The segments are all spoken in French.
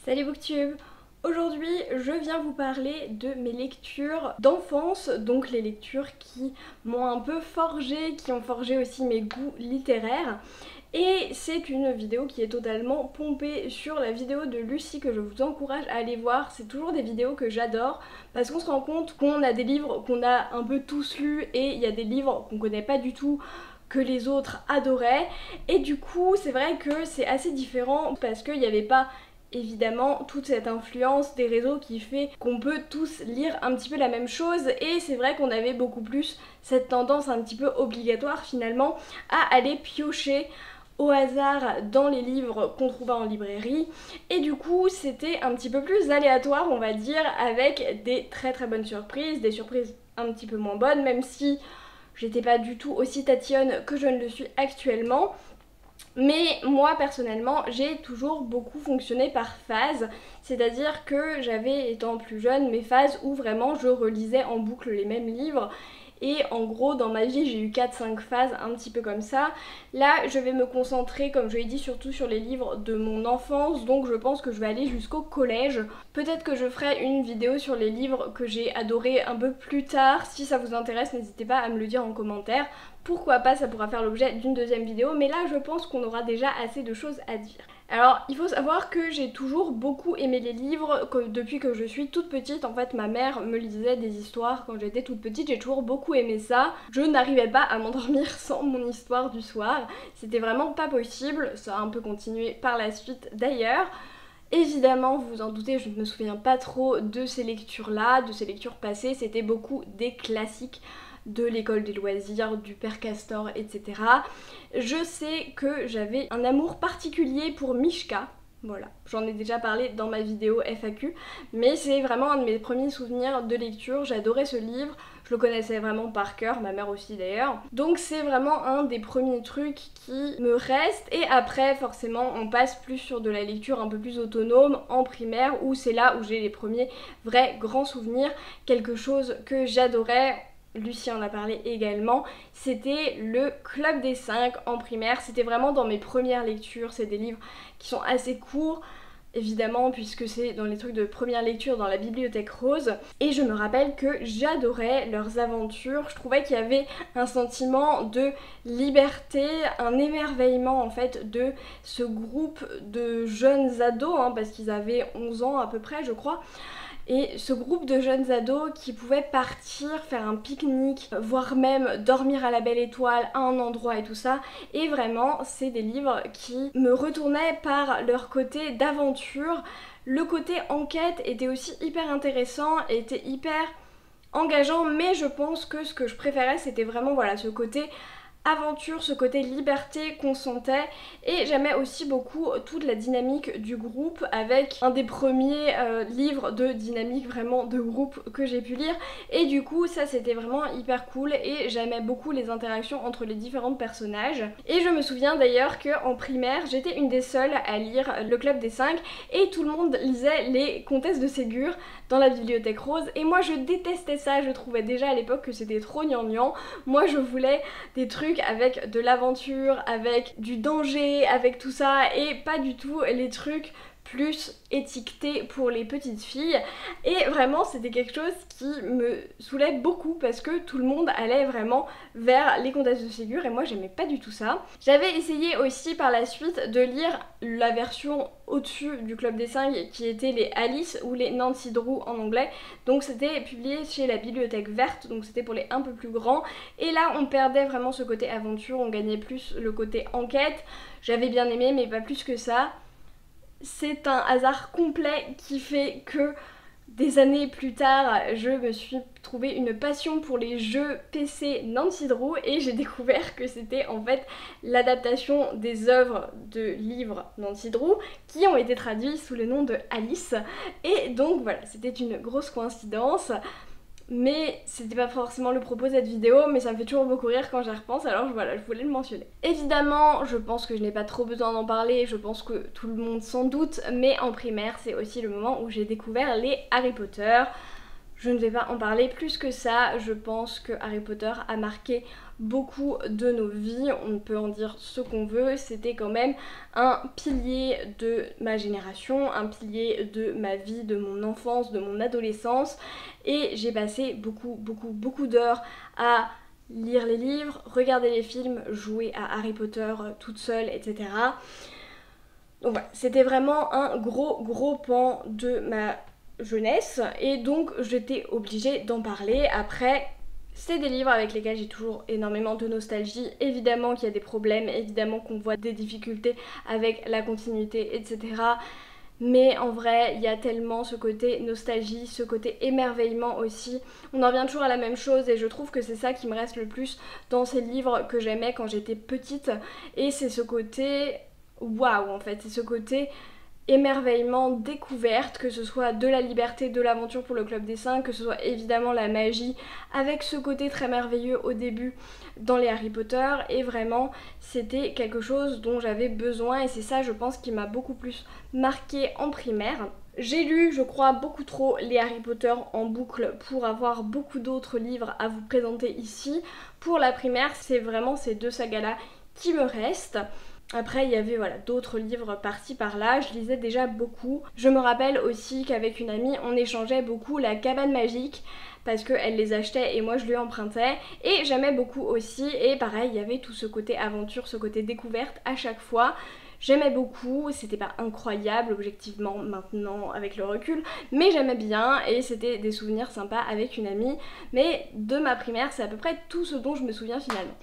Salut Booktube! Aujourd'hui, je viens vous parler de mes lectures d'enfance, donc les lectures qui m'ont un peu forgé, qui ont forgé aussi mes goûts littéraires. Et c'est une vidéo qui est totalement pompée sur la vidéo de Lucie que je vous encourage à aller voir. C'est toujours des vidéos que j'adore parce qu'on se rend compte qu'on a des livres qu'on a un peu tous lus et il y a des livres qu'on connaît pas du tout que les autres adoraient. Et du coup, c'est vrai que c'est assez différent parce qu'il n'y avait pas évidemment toute cette influence des réseaux qui fait qu'on peut tous lire un petit peu la même chose, et c'est vrai qu'on avait beaucoup plus cette tendance un petit peu obligatoire finalement à aller piocher au hasard dans les livres qu'on trouvait en librairie, et du coup c'était un petit peu plus aléatoire on va dire, avec des très bonnes surprises, des surprises un petit peu moins bonnes, même si j'étais pas du tout aussi tatillonne que je ne le suis actuellement. Mais moi personnellement j'ai toujours beaucoup fonctionné par phase, c'est-à-dire que j'avais, étant plus jeune, mes phases où vraiment je relisais en boucle les mêmes livres. Et en gros dans ma vie j'ai eu 4-5 phases un petit peu comme ça. Là je vais me concentrer, comme je l'ai dit, surtout sur les livres de mon enfance, donc je pense que je vais aller jusqu'au collège. Peut-être que je ferai une vidéo sur les livres que j'ai adorés un peu plus tard. Si ça vous intéresse, n'hésitez pas à me le dire en commentaire. Pourquoi pas, ça pourra faire l'objet d'une deuxième vidéo, mais là je pense qu'on aura déjà assez de choses à dire. Alors il faut savoir que j'ai toujours beaucoup aimé les livres, que depuis que je suis toute petite. En fait ma mère me lisait des histoires quand j'étais toute petite, j'ai toujours beaucoup aimé ça. Je n'arrivais pas à m'endormir sans mon histoire du soir, c'était vraiment pas possible, ça a un peu continué par la suite d'ailleurs. Évidemment, vous vous en doutez, je ne me souviens pas trop de ces lectures-là, de ces lectures passées, c'était beaucoup des classiques de l'école des loisirs, du Père Castor, etc. Je sais que j'avais un amour particulier pour Mishka. Voilà, j'en ai déjà parlé dans ma vidéo FAQ, mais c'est vraiment un de mes premiers souvenirs de lecture. J'adorais ce livre, je le connaissais vraiment par cœur, ma mère aussi d'ailleurs. Donc c'est vraiment un des premiers trucs qui me reste. Et après forcément on passe plus sur de la lecture un peu plus autonome en primaire, où c'est là où j'ai les premiers vrais grands souvenirs. Quelque chose que j'adorais, Lucie en a parlé également, c'était le Club des 5 en primaire. C'était vraiment dans mes premières lectures, c'est des livres qui sont assez courts évidemment puisque c'est dans les trucs de première lecture dans la bibliothèque rose, et je me rappelle que j'adorais leurs aventures. Je trouvais qu'il y avait un sentiment de liberté, un émerveillement en fait de ce groupe de jeunes ados, parce qu'ils avaient 11 ans à peu près je crois. Et ce groupe de jeunes ados qui pouvaient partir faire un pique-nique, voire même dormir à la belle étoile à un endroit et tout ça. Et vraiment, c'est des livres qui me retournaient par leur côté d'aventure. Le côté enquête était aussi hyper intéressant, était hyper engageant, mais je pense que ce que je préférais, c'était vraiment voilà, ce côté aventure, ce côté liberté qu'on sentait. Et j'aimais aussi beaucoup toute la dynamique du groupe, avec un des premiers livres de dynamique vraiment de groupe que j'ai pu lire, et du coup ça c'était vraiment hyper cool et j'aimais beaucoup les interactions entre les différents personnages. Et je me souviens d'ailleurs qu'en primaire j'étais une des seules à lire le Club des 5 et tout le monde lisait les Comtesses de Ségur dans la bibliothèque rose, et moi je détestais ça. Je trouvais déjà à l'époque que c'était trop gnangnan. Moi je voulais des trucs avec de l'aventure, avec du danger, avec tout ça, et pas du tout les trucs plus étiquetés pour les petites filles. Et vraiment c'était quelque chose qui me saoulait beaucoup parce que tout le monde allait vraiment vers les Comtesses de Ségur et moi j'aimais pas du tout ça. J'avais essayé aussi par la suite de lire la version au-dessus du Club des 5 qui était les Alice ou les Nancy Drew en anglais, donc c'était publié chez la Bibliothèque Verte, donc c'était pour les un peu plus grands, et là on perdait vraiment ce côté aventure, on gagnait plus le côté enquête. J'avais bien aimé mais pas plus que ça. C'est un hasard complet qui fait que des années plus tard, je me suis trouvé une passion pour les jeux PC Nancy Drew et j'ai découvert que c'était en fait l'adaptation des œuvres de livres Nancy Drew qui ont été traduits sous le nom de Alice. Et donc voilà, c'était une grosse coïncidence. Mais c'était pas forcément le propos de cette vidéo, mais ça me fait toujours beaucoup rire quand j'y repense, alors voilà, je voulais le mentionner. Évidemment, je pense que je n'ai pas trop besoin d'en parler, je pense que tout le monde s'en doute, mais en primaire, c'est aussi le moment où j'ai découvert les Harry Potter. Je ne vais pas en parler plus que ça, je pense que Harry Potter a marqué beaucoup de nos vies, on peut en dire ce qu'on veut, c'était quand même un pilier de ma génération, un pilier de ma vie, de mon enfance, de mon adolescence, et j'ai passé beaucoup d'heures à lire les livres, regarder les films, jouer à Harry Potter toute seule, etc. Donc voilà, c'était vraiment un gros pan de ma jeunesse et donc j'étais obligée d'en parler. Après, c'est des livres avec lesquels j'ai toujours énormément de nostalgie. Évidemment qu'il y a des problèmes, évidemment qu'on voit des difficultés avec la continuité, etc. Mais en vrai, il y a tellement ce côté nostalgie, ce côté émerveillement aussi. On en revient toujours à la même chose et je trouve que c'est ça qui me reste le plus dans ces livres que j'aimais quand j'étais petite. Et c'est ce côté waouh en fait, c'est ce côté émerveillement, découverte, que ce soit de la liberté, de l'aventure pour le Club des 5, que ce soit évidemment la magie, avec ce côté très merveilleux au début dans les Harry Potter, et vraiment c'était quelque chose dont j'avais besoin et c'est ça je pense qui m'a beaucoup plus marqué en primaire. J'ai lu, je crois, beaucoup trop les Harry Potter en boucle pour avoir beaucoup d'autres livres à vous présenter ici. Pour la primaire, c'est vraiment ces deux sagas-là qui me restent. Après il y avait voilà, d'autres livres par-ci par-là, je lisais déjà beaucoup. Je me rappelle aussi qu'avec une amie on échangeait beaucoup la cabane magique parce qu'elle les achetait et moi je lui empruntais et j'aimais beaucoup aussi et pareil il y avait tout ce côté aventure, ce côté découverte à chaque fois. J'aimais beaucoup, c'était pas incroyable objectivement maintenant avec le recul, mais j'aimais bien et c'était des souvenirs sympas avec une amie. Mais de ma primaire c'est à peu près tout ce dont je me souviens finalement.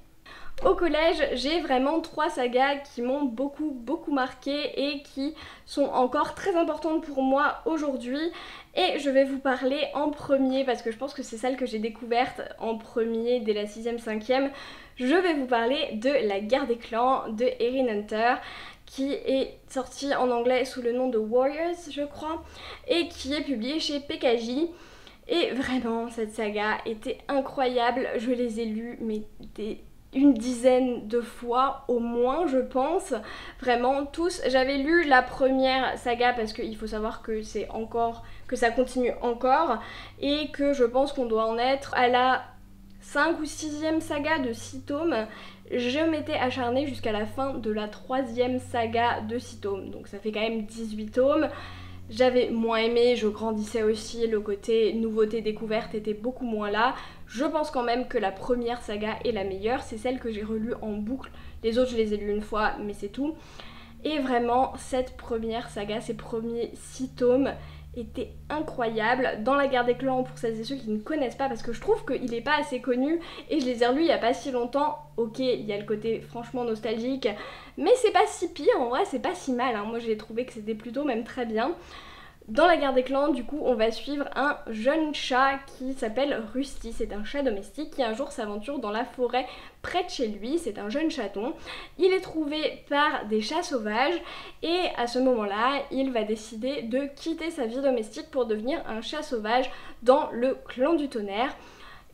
Au collège, j'ai vraiment 3 sagas qui m'ont beaucoup marqué et qui sont encore très importantes pour moi aujourd'hui. Et je vais vous parler en premier, parce que je pense que c'est celle que j'ai découverte en premier dès la 6ème, 5ème. Je vais vous parler de La Guerre des Clans de Erin Hunter, qui est sortie en anglais sous le nom de Warriors, je crois, et qui est publiée chez PKJ. Et vraiment, cette saga était incroyable, je les ai lues, mais une dizaine de fois au moins je pense, vraiment tous. J'avais lu la première saga parce qu'il faut savoir que c'est encore, que ça continue encore et que je pense qu'on doit en être à la 5 ou 6ème saga de 6 tomes. Je m'étais acharnée jusqu'à la fin de la 3ème saga de 6 tomes, donc ça fait quand même 18 tomes. J'avais moins aimé, je grandissais aussi, le côté nouveauté découverte était beaucoup moins là. Je pense quand même que la première saga est la meilleure, c'est celle que j'ai relue en boucle. Les autres je les ai lues une fois mais c'est tout. Et vraiment cette première saga, ces premiers 6 tomes était incroyable. Dans La Guerre des Clans, pour celles et ceux qui ne connaissent pas, parce que je trouve qu'il n'est pas assez connu et je les ai relus il n'y a pas si longtemps. Ok, il y a le côté franchement nostalgique, mais c'est pas si pire, en vrai c'est pas si mal, hein. Moi j'ai trouvé que c'était plutôt même très bien. Dans La Guerre des Clans, du coup, on va suivre un jeune chat qui s'appelle Rusty. C'est un chat domestique qui un jour s'aventure dans la forêt près de chez lui. C'est un jeune chaton. Il est trouvé par des chats sauvages et à ce moment-là, il va décider de quitter sa vie domestique pour devenir un chat sauvage dans le clan du tonnerre.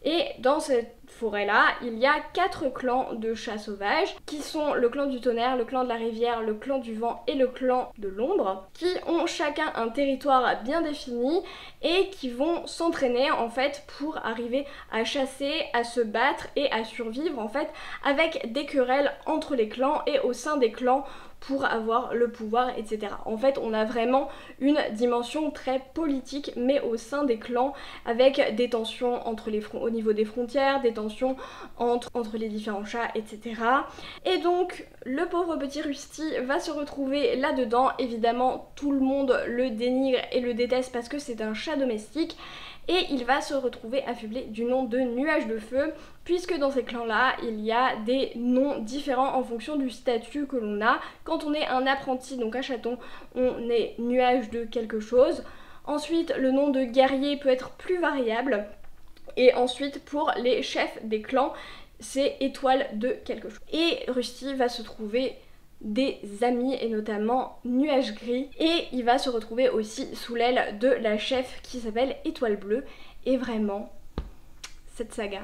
Et dans cette forêt-là, il y a 4 clans de chats sauvages qui sont le clan du tonnerre, le clan de la rivière, le clan du vent et le clan de l'ombre, qui ont chacun un territoire bien défini et qui vont s'entraîner en fait pour arriver à chasser, à se battre et à survivre en fait avec des querelles entre les clans et au sein des clans pour avoir le pouvoir, etc. En fait, on a vraiment une dimension très politique, mais au sein des clans, avec des tensions entre au niveau des frontières, des tensions entre les différents chats, etc. Et donc, le pauvre petit Rusty va se retrouver là-dedans. Évidemment, tout le monde le dénigre et le déteste parce que c'est un chat domestique. Et il va se retrouver affublé du nom de Nuage de Feu, puisque dans ces clans-là, il y a des noms différents en fonction du statut que l'on a. Quand on est un apprenti, donc un chaton, on est Nuage de quelque chose. Ensuite, le nom de guerrier peut être plus variable. Et ensuite, pour les chefs des clans, c'est Étoile de quelque chose. Et Rusty va se trouver des amis et notamment Nuage Gris et il va se retrouver aussi sous l'aile de la chef qui s'appelle Étoile Bleue et vraiment cette saga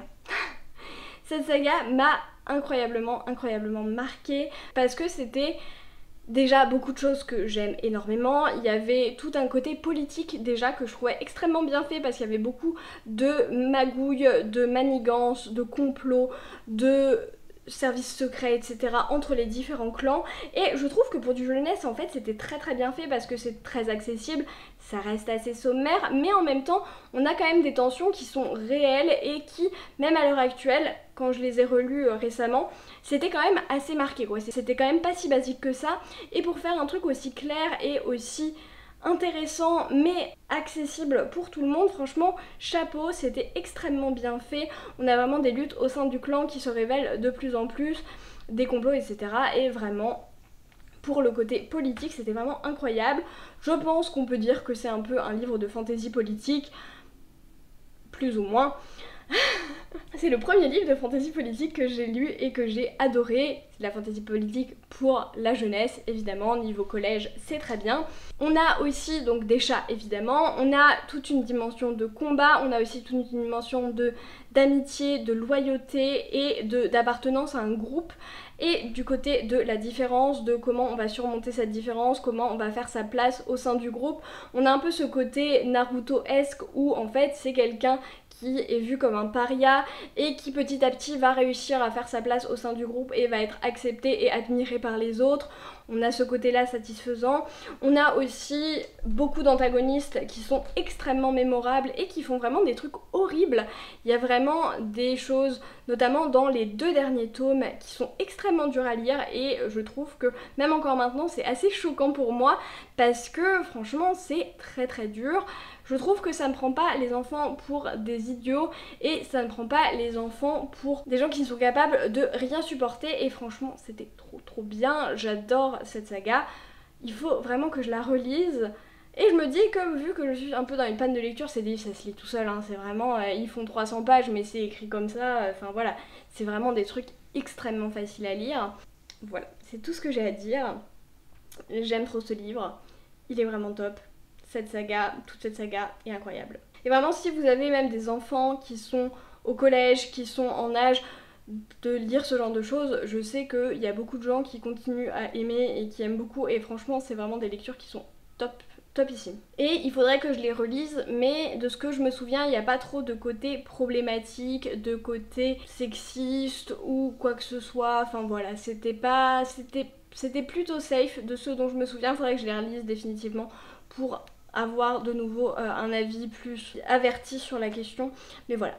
m'a incroyablement marquée parce que c'était Déjà beaucoup de choses que j'aime énormément, il y avait tout un côté politique déjà que je trouvais extrêmement bien fait parce qu'il y avait beaucoup de magouilles, de manigances, de complots, de services secrets, etc. entre les différents clans, et je trouve que pour du jeunesse en fait c'était très bien fait parce que c'est très accessible, ça reste assez sommaire, mais en même temps on a quand même des tensions qui sont réelles et qui, même à l'heure actuelle, quand je les ai relus récemment, c'était quand même assez marqué quoi, c'était quand même pas si basique que ça, et pour faire un truc aussi clair et aussi intéressant mais accessible pour tout le monde, franchement chapeau, c'était extrêmement bien fait. On a vraiment des luttes au sein du clan qui se révèlent de plus en plus, des complots, etc. Et vraiment pour le côté politique c'était vraiment incroyable. Je pense qu'on peut dire que c'est un peu un livre de fantasy politique, plus ou moins. C'est le premier livre de fantasy politique que j'ai lu et que j'ai adoré. C'est de la fantasy politique pour la jeunesse, évidemment, niveau collège, c'est très bien. On a aussi donc des chats, évidemment. On a toute une dimension de combat, on a aussi toute une dimension d'amitié, de loyauté et d'appartenance à un groupe. Et du côté de la différence, de comment on va surmonter cette différence, comment on va faire sa place au sein du groupe, on a un peu ce côté Naruto-esque où en fait c'est quelqu'un qui est vu comme un paria et qui petit à petit va réussir à faire sa place au sein du groupe et va être accepté et admiré par les autres. On a ce côté-là satisfaisant. On a aussi beaucoup d'antagonistes qui sont extrêmement mémorables et qui font vraiment des trucs horribles. Il y a vraiment des choses, notamment dans les 2 derniers tomes, qui sont extrêmement durs à lire, et je trouve que même encore maintenant c'est assez choquant pour moi parce que franchement c'est très dur. Je trouve que ça ne prend pas les enfants pour des idiots et ça ne prend pas les enfants pour des gens qui sont capables de rien supporter, et franchement c'était trop bien, j'adore cette saga. Il faut vraiment que je la relise. Et je me dis, comme vu que je suis un peu dans une panne de lecture, ces livres ça se lit tout seul, hein, c'est vraiment, ils font 300 pages mais c'est écrit comme ça, enfin voilà, c'est vraiment des trucs extrêmement faciles à lire. Voilà, c'est tout ce que j'ai à dire. J'aime trop ce livre, il est vraiment top. Toute cette saga est incroyable. Et vraiment, si vous avez même des enfants qui sont au collège, qui sont en âge de lire ce genre de choses, je sais qu'il y a beaucoup de gens qui continuent à aimer et qui aiment beaucoup, et franchement c'est vraiment des lectures qui sont topissime. Et il faudrait que je les relise, mais de ce que je me souviens, il n'y a pas trop de côté problématique, de côté sexiste ou quoi que ce soit. Enfin voilà, c'était plutôt safe de ce dont je me souviens. Il faudrait que je les relise définitivement pour avoir de nouveau un avis plus averti sur la question, mais voilà,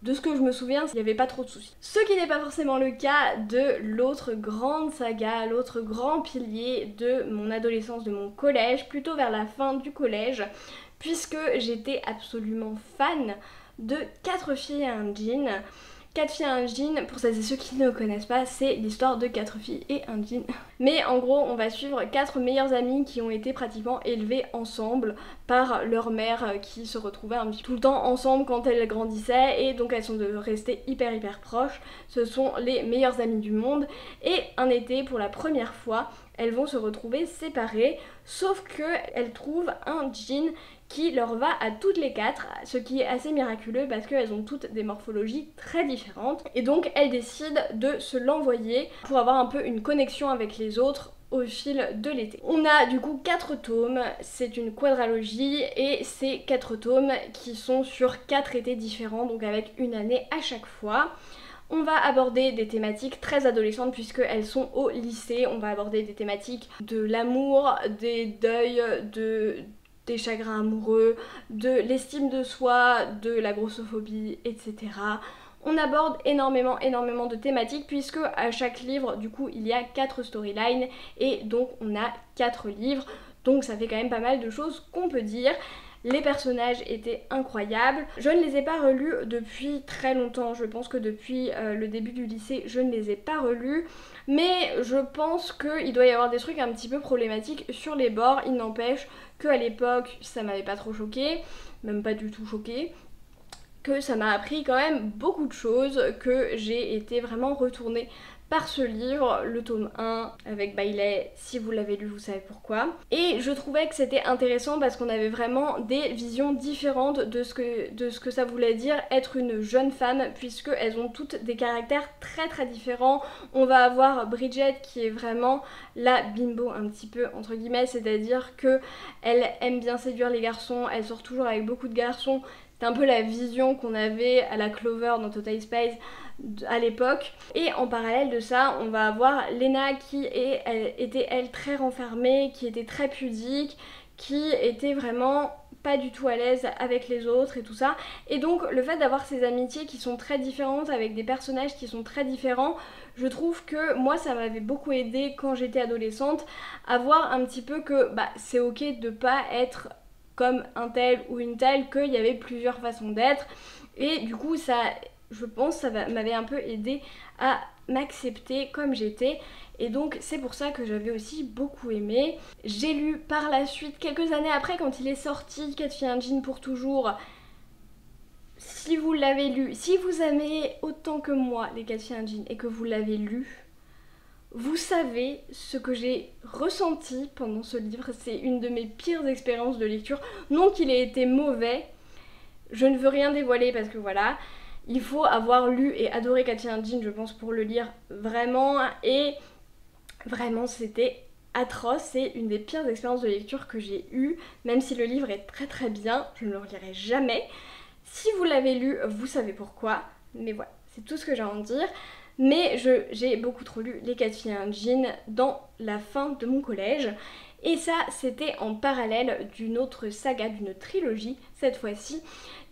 de ce que je me souviens, il n'y avait pas trop de soucis. Ce qui n'est pas forcément le cas de l'autre grande saga, l'autre grand pilier de mon adolescence, de mon collège, plutôt vers la fin du collège, puisque j'étais absolument fan de 4 filles et un jean. 4 filles et un jean, pour celles et ceux qui ne connaissent pas, c'est l'histoire de 4 filles et un jean. Mais en gros, on va suivre 4 meilleures amies qui ont été pratiquement élevées ensemble par leur mère, qui se retrouvaient un petit peu tout le temps ensemble quand elles grandissaient, et donc elles sont restées hyper proches. Ce sont les meilleures amies du monde, et un été, pour la première fois, elles vont se retrouver séparées, sauf qu'elles trouvent un jean qui leur va à toutes les 4, ce qui est assez miraculeux parce qu'elles ont toutes des morphologies très différentes, et donc elles décident de se l'envoyer pour avoir un peu une connexion avec les autres au fil de l'été. On a du coup 4 tomes, c'est une quadralogie, et c'est 4 tomes qui sont sur 4 étés différents, donc avec une année à chaque fois. On va aborder des thématiques très adolescentes puisqu'elles sont au lycée. On va aborder des thématiques de l'amour, des deuils, des chagrins amoureux, de l'estime de soi, de la grossophobie, etc. On aborde énormément de thématiques puisque à chaque livre, du coup, il y a 4 storylines et donc on a 4 livres. Donc ça fait quand même pas mal de choses qu'on peut dire. Les personnages étaient incroyables. Je ne les ai pas relus depuis très longtemps. Je pense que depuis le début du lycée, je ne les ai pas relus. Mais je pense qu'il doit y avoir des trucs un petit peu problématiques sur les bords. Il n'empêche qu'à l'époque, ça m'avait pas trop choqué, même pas du tout choqué, que ça m'a appris quand même beaucoup de choses, que j'ai été vraiment retournée par ce livre, le tome 1 avec Bailey. Si vous l'avez lu, vous savez pourquoi. Et je trouvais que c'était intéressant parce qu'on avait vraiment des visions différentes de ce que ça voulait dire être une jeune femme, puisqu'elles ont toutes des caractères très très différents. On va avoir Bridget qui est vraiment la bimbo un petit peu entre guillemets, c'est-à-dire que elle aime bien séduire les garçons, elle sort toujours avec beaucoup de garçons. C'est un peu la vision qu'on avait à la Clover dans Totally Spies à l'époque. Et en parallèle de ça, on va avoir Lena qui était elle très renfermée, qui était très pudique, qui était vraiment pas du tout à l'aise avec les autres et tout ça. Et donc le fait d'avoir ces amitiés qui sont très différentes avec des personnages qui sont très différents, je trouve que moi ça m'avait beaucoup aidé quand j'étais adolescente à voir un petit peu que c'est ok de pas être comme un tel ou une telle, qu'il y avait plusieurs façons d'être. Et du coup ça, je pense, ça m'avait un peu aidé à m'accepter comme j'étais. Et donc c'est pour ça que j'avais aussi beaucoup aimé. J'ai lu par la suite, quelques années après, quand il est sorti, 4 filles un jean pour toujours. Si vous l'avez lu, si vous aimez autant que moi les 4 filles un jean et que vous l'avez lu, vous savez ce que j'ai ressenti pendant ce livre. C'est une de mes pires expériences de lecture. Non qu'il ait été mauvais, je ne veux rien dévoiler parce que voilà, il faut avoir lu et adoré 4 filles un jean, je pense, pour le lire vraiment. Et vraiment c'était atroce, c'est une des pires expériences de lecture que j'ai eues. Même si le livre est très très bien, je ne le relirai jamais. Si vous l'avez lu, vous savez pourquoi. Mais voilà, c'est tout ce que j'ai à en dire. Mais j'ai beaucoup trop lu les 4 filles un jean dans la fin de mon collège. Et ça, c'était en parallèle d'une autre saga, d'une trilogie cette fois-ci,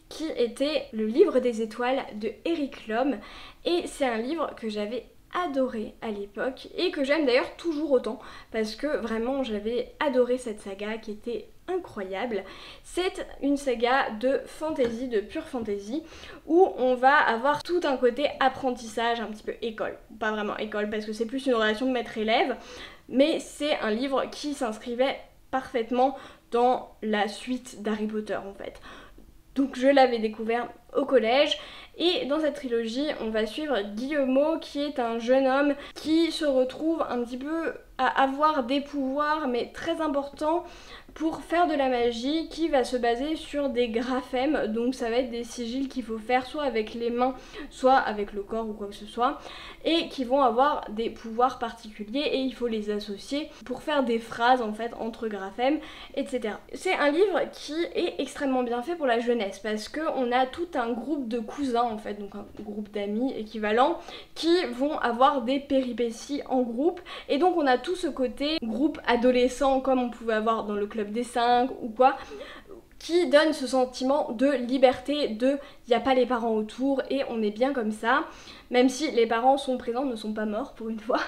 qui était Le Livre des Étoiles de Eric Lhomme. Et c'est un livre que j'avais adoré à l'époque et que j'aime d'ailleurs toujours autant parce que vraiment j'avais adoré cette saga qui était incroyable. C'est une saga de fantasy, de pure fantasy, où on va avoir tout un côté apprentissage, un petit peu école. Pas vraiment école parce que c'est plus une relation de maître-élève, mais c'est un livre qui s'inscrivait parfaitement dans la suite d'Harry Potter en fait. Donc je l'avais découvert au collège. Et dans cette trilogie, on va suivre Guillemot qui est un jeune homme qui se retrouve un petit peu à avoir des pouvoirs mais très importants pour faire de la magie, qui va se baser sur des graphèmes. Donc ça va être des sigils qu'il faut faire soit avec les mains, soit avec le corps ou quoi que ce soit, et qui vont avoir des pouvoirs particuliers et il faut les associer pour faire des phrases en fait entre graphèmes, etc. C'est un livre qui est extrêmement bien fait pour la jeunesse parce qu'on a tout un groupe de cousins en fait, donc un groupe d'amis équivalent, qui vont avoir des péripéties en groupe. Et donc on a tout ce côté groupe adolescent comme on pouvait avoir dans le club des 5 ou quoi, qui donne ce sentiment de liberté, de il n'y a pas les parents autour et on est bien comme ça, même si les parents sont présents, ne sont pas morts pour une fois,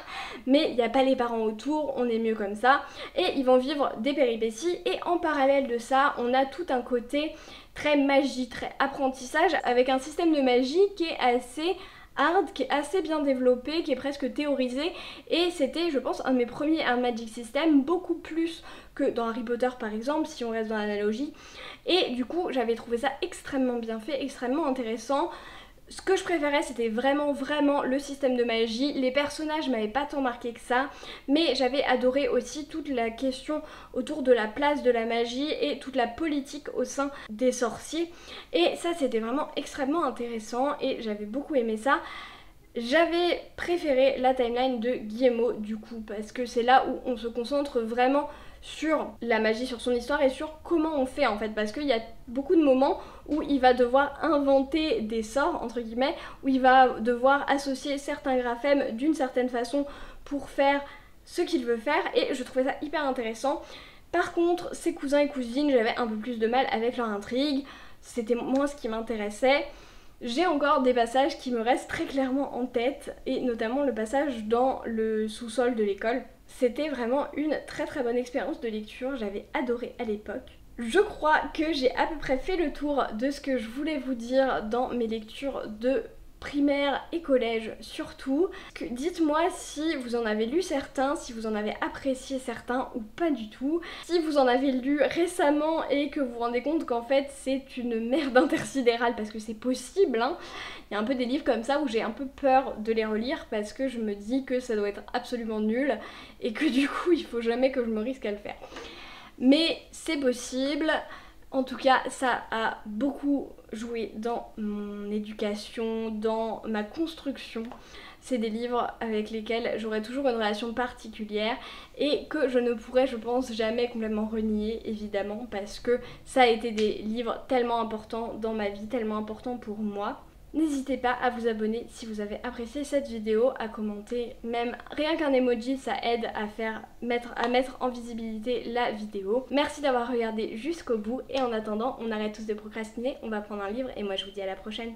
mais il n'y a pas les parents autour, on est mieux comme ça, et ils vont vivre des péripéties. Et en parallèle de ça, on a tout un côté très magie, très apprentissage, avec un système de magie qui est assez hard, qui est assez bien développé, qui est presque théorisé, et c'était je pense un de mes premiers Hard Magic System, beaucoup plus que dans Harry Potter par exemple si on reste dans l'analogie. Et du coup j'avais trouvé ça extrêmement bien fait, extrêmement intéressant. Ce que je préférais c'était vraiment le système de magie. Les personnages m'avaient pas tant marqué que ça, mais j'avais adoré aussi toute la question autour de la place de la magie et toute la politique au sein des sorciers. Et ça c'était vraiment extrêmement intéressant et j'avais beaucoup aimé ça. J'avais préféré la timeline de Guillemot du coup parce que c'est là où on se concentre vraiment sur la magie, sur son histoire et sur comment on fait en fait, parce qu'il y a beaucoup de moments où il va devoir inventer des sorts entre guillemets, où il va devoir associer certains graphèmes d'une certaine façon pour faire ce qu'il veut faire, et je trouvais ça hyper intéressant. Par contre ses cousins et cousines, j'avais un peu plus de mal avec leur intrigue, c'était moins ce qui m'intéressait. J'ai encore des passages qui me restent très clairement en tête, et notamment le passage dans le sous-sol de l'école. C'était vraiment une très bonne expérience de lecture, j'avais adoré à l'époque. Je crois que j'ai à peu près fait le tour de ce que je voulais vous dire dans mes lectures de primaire et collège surtout. Dites-moi si vous en avez lu certains, si vous en avez apprécié certains ou pas du tout. Si vous en avez lu récemment et que vous vous rendez compte qu'en fait c'est une merde intersidérale, parce que c'est possible, hein. Il y a un peu des livres comme ça où j'ai un peu peur de les relire parce que je me dis que ça doit être absolument nul et que du coup il faut jamais que je me risque à le faire. Mais c'est possible. En tout cas, ça a beaucoup joué dans mon éducation, dans ma construction. C'est des livres avec lesquels j'aurai toujours une relation particulière et que je ne pourrai, je pense, jamais complètement renier, évidemment, parce que ça a été des livres tellement importants dans ma vie, tellement importants pour moi. N'hésitez pas à vous abonner si vous avez apprécié cette vidéo, à commenter, même rien qu'un emoji ça aide à mettre en visibilité la vidéo. Merci d'avoir regardé jusqu'au bout et en attendant on arrête tous de procrastiner, on va prendre un livre et moi je vous dis à la prochaine.